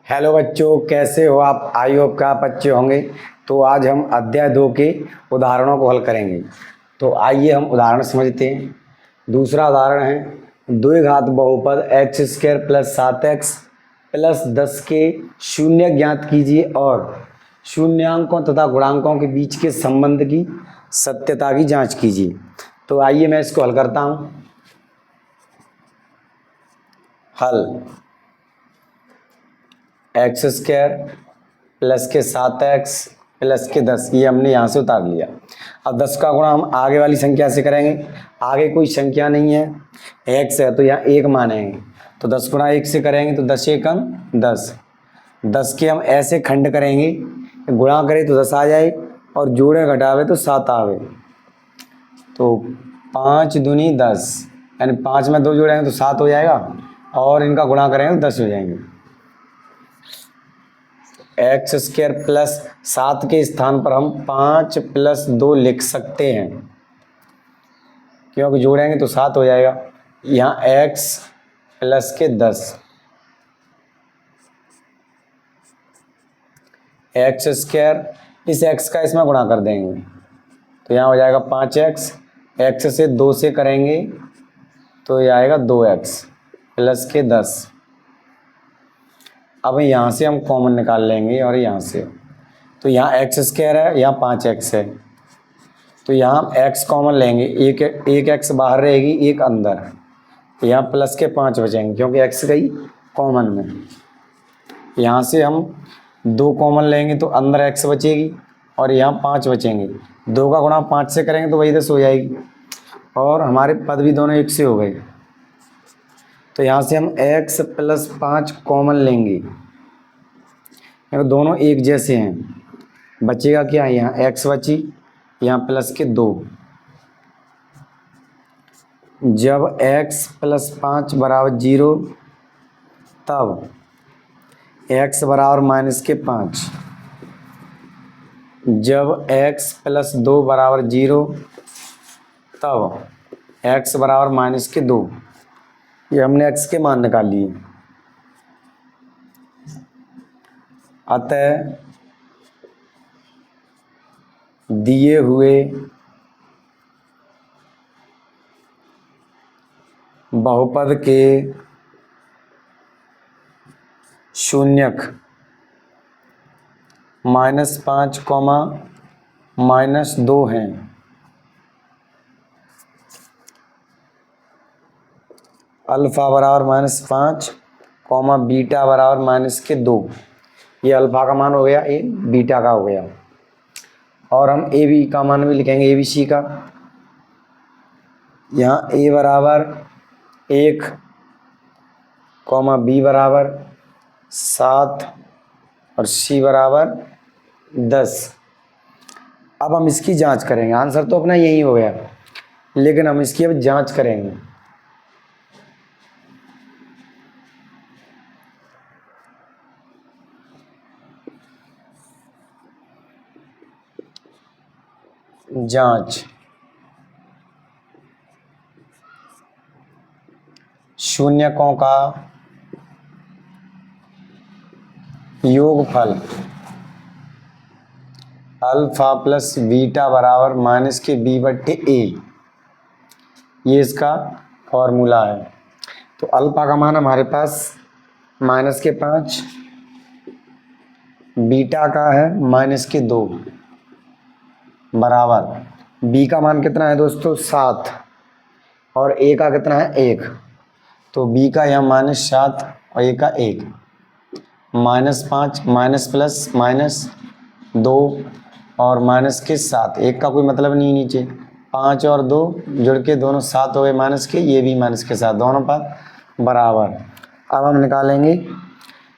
Hello बच्चों, कैसे हो आप? आई होप का आप अच्छे होंगे। तो आज हम अध्याय 2 के उदाहरणों को हल करेंगे। तो आइए हम उदाहरण समझते हैं। दूसरा उदाहरण है द्विघात बहुपद x² प्लस 7x प्लस 10 के शून्य ज्ञात कीजिए और शून्यांकों तथा गुणांकों के बीच के संबंध की सत्यता की जांच कीजिए। तो आइए मैं इसको हल करता हूँ। हल x² प्लस के 7x प्लस के 10, ये हमने यहाँ से उतार लिया। अब 10 का गुणा हम आगे वाली संख्या से करेंगे। आगे कोई संख्या नहीं है, x है तो यहाँ 1 मानेंगे। तो 10 गुणा 1 से करेंगे तो 10 एकम 10। 10 के हम ऐसे खंड करेंगे, गुणा करें तो 10 आ जाए और जोड़े घटावे तो 7 आवे। तो 5 दूनी 10, यानी 5 में 2 जोड़ेंगे तो 7 हो जाएगा और इनका गुणा करेंगे तो 10 हो जाएंगे। x² प्लस 7 के स्थान पर हम 5 प्लस 2 लिख सकते हैं, क्योंकि जोड़ेंगे तो 7 हो जाएगा। यहाँ x प्लस के 10, x², इस x का इसमें गुणा कर देंगे तो यहाँ हो जाएगा 5x। x से 2 से करेंगे तो ये आएगा 2x प्लस के 10। अब यहाँ से हम कॉमन निकाल लेंगे और यहाँ से, तो यहाँ x² है, यहाँ 5x है, तो यहाँ हम x कॉमन लेंगे। एक x बाहर रहेगी, एक अंदर, तो यहाँ प्लस के 5 बचेंगे क्योंकि x गई कॉमन में। यहाँ से हम 2 कॉमन लेंगे तो अंदर x बचेगी और यहाँ 5 बचेंगे। 2 का गुणा 5 से करेंगे तो वही 10 हो जाएगी और हमारे पद भी दोनों एक से हो गए। तो यहाँ से हम x प्लस 5 कॉमन लेंगे, दोनों एक जैसे हैं। बचेगा क्या? यहाँ x बची, यहाँ प्लस के 2। जब x प्लस 5 बराबर 0 तब x बराबर माइनस के 5। जब x प्लस 2 बराबर 0 तब x बराबर माइनस के 2। ये हमने x के मान निकाल लिए। अतः दिए हुए बहुपद के शून्यक -5, -2 हैं। अल्फा बराबर -5, बीटा बराबर -2। ये अल्फा का मान हो गया, ये बीटा का हो गया। और हम ए बी का मान भी लिखेंगे, ए बी सी का। यहाँ ए बराबर 1, बी बराबर 7 और सी बराबर 10। अब हम इसकी जांच करेंगे। आंसर तो अपना यही हो गया, लेकिन हम इसकी अब जांच करेंगे। जांच शून्यकों का योगफल अल्फा प्लस बीटा बराबर -b/a। ये इसका फॉर्मूला है। तो अल्फा का मान हमारे पास -5, बीटा का है -2 बराबर, बी का मान कितना है दोस्तों? 7 और ए का कितना है? 1। तो बी का यहाँ -7 और ए का 1। -5 माइनस प्लस -2 और -7। 1 का कोई मतलब नहीं नीचे। 5 और 2 जुड़ के दोनों 7 हो गए माइनस के, ये भी -7, दोनों पर बराबर। अब हम निकालेंगे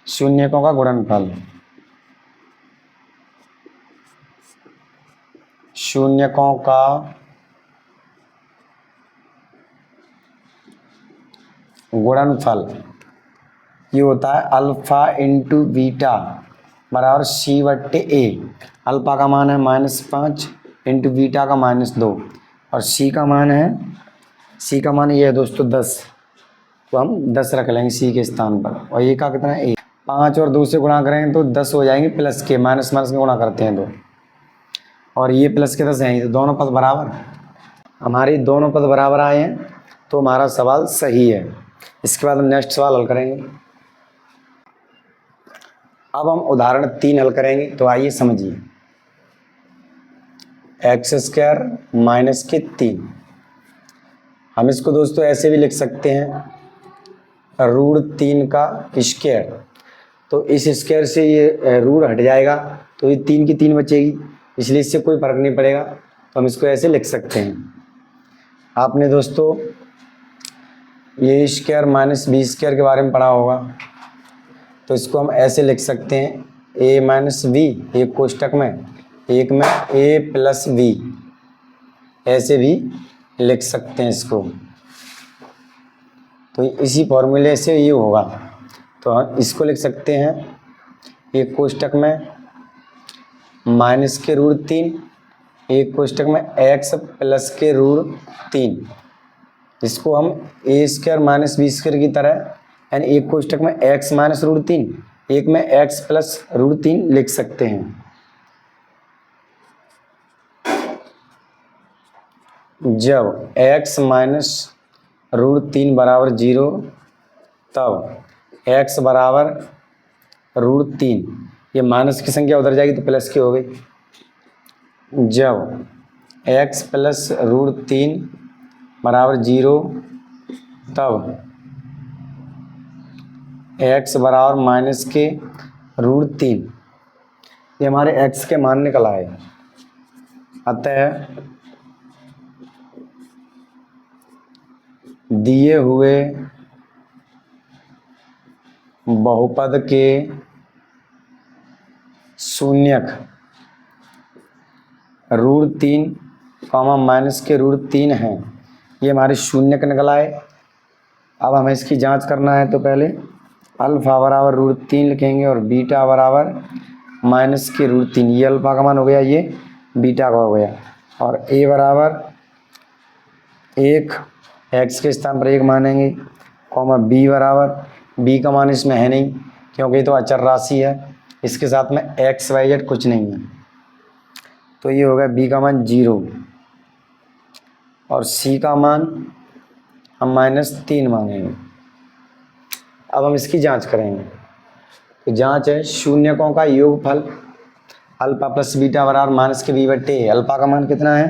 शून्यकों का गुणनफल। शून्यकों का गुणनफल ये होता है अल्फा इंटू बीटा बराबर c/a। अल्फा का मान है -5 इंटू बीटा का -2 और c का मान ये है दोस्तों 10। तो हम 10 रख लेंगे सी के स्थान पर, और ये का कितना है? 1। 5 और 2 से गुणा करेंगे तो 10 हो जाएंगे प्लस के, माइनस माइनस में गुणा करते हैं 2, और ये प्लस के 10 हैं, तो दोनों पद बराबर, हमारी दोनों पद बराबर आए हैं, तो हमारा सवाल सही है। इसके बाद हम नेक्स्ट सवाल हल करेंगे। अब हम उदाहरण 3 हल करेंगे, तो आइए समझिए। x² माइनस के 3, हम इसको दोस्तों ऐसे भी लिख सकते हैं √3 का स्क्वायर, तो इस स्क्वायर से ये रूट हट जाएगा तो ये 3 की 3 बचेगी, इसलिए इससे कोई फर्क नहीं पड़ेगा, तो हम इसको ऐसे लिख सकते हैं। आपने दोस्तों ये स्क्वायर माइनस बी स्क्वायर के बारे में पढ़ा होगा, तो इसको हम ऐसे लिख सकते हैं a माइनस वी, एक कोष्टक में, एक में a प्लस वी, ऐसे भी लिख सकते हैं इसको। तो इसी फॉर्मूले से ये होगा, तो हम इसको लिख सकते हैं एक कोष्टक में माइनस के √3, एक कोष्टक में x प्लस के √3, इसको हम a² माइनस b² की तरह, यानी एक कोष्टक में x माइनस √3, एक में x प्लस √3 लिख सकते हैं। जब x माइनस √3 बराबर 0, तब x बराबर √3, ये माइनस की संख्या उधर जाएगी तो प्लस की हो गई। जब x प्लस √3 बराबर 0, तब x बराबर माइनस के √3, ये हमारे x के मान निकल आए। अतः दिए हुए बहुपद के शून्यक √3 कॉमा माइनस के √3 हैं, ये हमारे शून्यक निकल आए। अब हमें इसकी जांच करना है, तो पहले अल्फा बराबर √3 लिखेंगे और बीटा बराबर माइनस के √3, ये अल्फा का मान हो गया, ये बीटा का हो गया, और a बराबर 1, x के स्थान पर 1 मानेंगे, कॉमा b बराबर, b का मान इसमें है नहीं क्योंकि ये तो अचर राशि है, इसके साथ में x y z कुछ नहीं है, तो ये हो गया b का मान 0, और c का मान हम -3 मानेंगे। अब हम इसकी जांच करेंगे, तो जांच है शून्यकों का योगफल, अल्फा प्लस बीटा बराबर माइनस के b/a, अल्फा का मान कितना है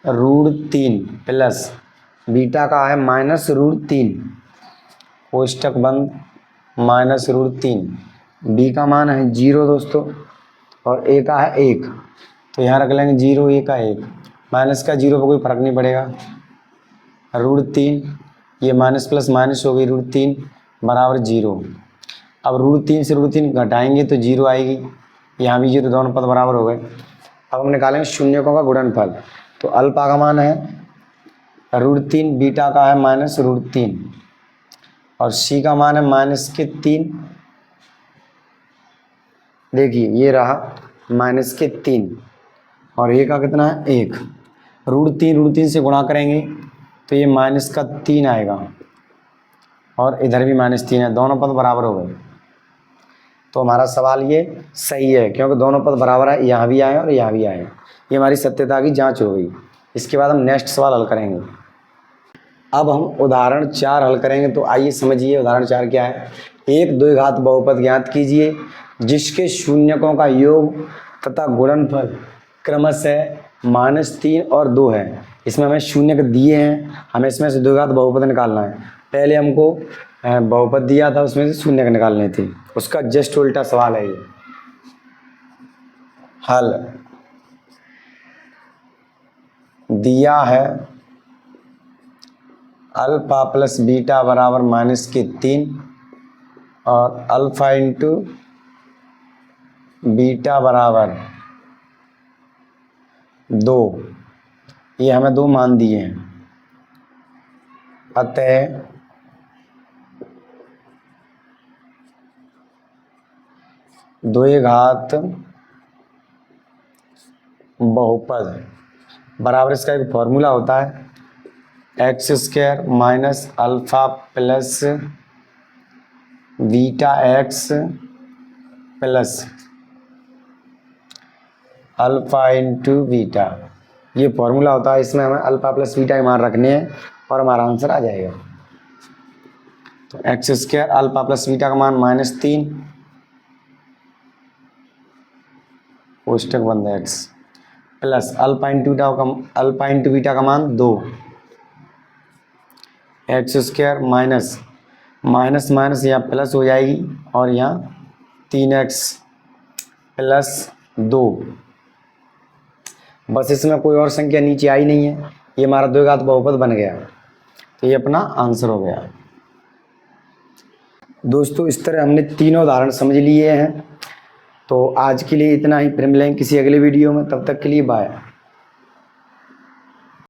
√3 प्लस बीटा का है -√3, कोष्टक बंद, -√3, b का मान है 0 दोस्तों, और a का है 1, तो यहाँ रख लेंगे 0, a का 1, माइनस का 0 पर कोई फर्क नहीं पड़ेगा, √3, ये माइनस प्लस माइनस हो गई, √3 बराबर 0। अब √3 से √3 घटाएंगे तो 0 आएगी, यहाँ भी 0, दोनों पद बराबर हो गए। अब हम निकालेंगे शून्यकों का गुणनफल, तो अल्फा का मान है √3, बीटा का है -√3, और c का मान है -3, देखिए ये रहा -3, और a का कितना है 1, √3 से गुणा करेंगे तो ये -3 आएगा, और इधर भी -3 है, दोनों पद बराबर हो गए। तो हमारा सवाल ये सही है, क्योंकि दोनों पद बराबर है, यहाँ भी आए और यहाँ भी आए, ये हमारी सत्यता की जांच हो गई। इसके बाद हम नेक्स्ट सवाल हल करेंगे। अब हम उदाहरण 4 हल करेंगे, तो आइए समझिए उदाहरण 4 क्या है। एक द्विघात बहुपद ज्ञात कीजिए जिसके शून्यकों का योग तथा गुणनफल क्रमशः -3 और 2 है। इसमें हमें शून्यक दिए हैं, हमें इसमें से द्विघात बहुपद निकालना है। पहले हमको बहुपद दिया था, उसमें से शून्यक निकालने थे, उसका जस्ट उल्टा सवाल है ये। हल दिया है अल्फा प्लस बीटा बराबर -3 और अल्फा इंटू बीटा बराबर 2, ये हमें 2 मान दिए हैं। अतः द्विघात बहुपद बराबर, इसका एक फॉर्मूला होता है x² minus alpha plus beta x plus alpha into beta, ये फॉर्मूला होता है। इसमें हमें अल्फ़ा प्लस बीटा के मान रखने हैं और हमारा आंसर आ जाएगा। तो x square alpha plus beta का मान -3 कोष्टक बंद x plus alpha into beta का मान 2 x square minus minus minus यहाँ प्लस हो जाएगी और यहाँ 3x प्लस 2। बस इसमें कोई और संख्या नीचे आई नहीं है, ये हमारा द्विघात बहुपद बन गया। तो ये अपना आंसर हो गया। दोस्तों इस तरह हमने तीनों उदाहरण समझ लिए हैं। तो आज के लिए इतना ही, फिर मिलेंगे किसी अगले वीडियो में। तब तक के लिए बाय।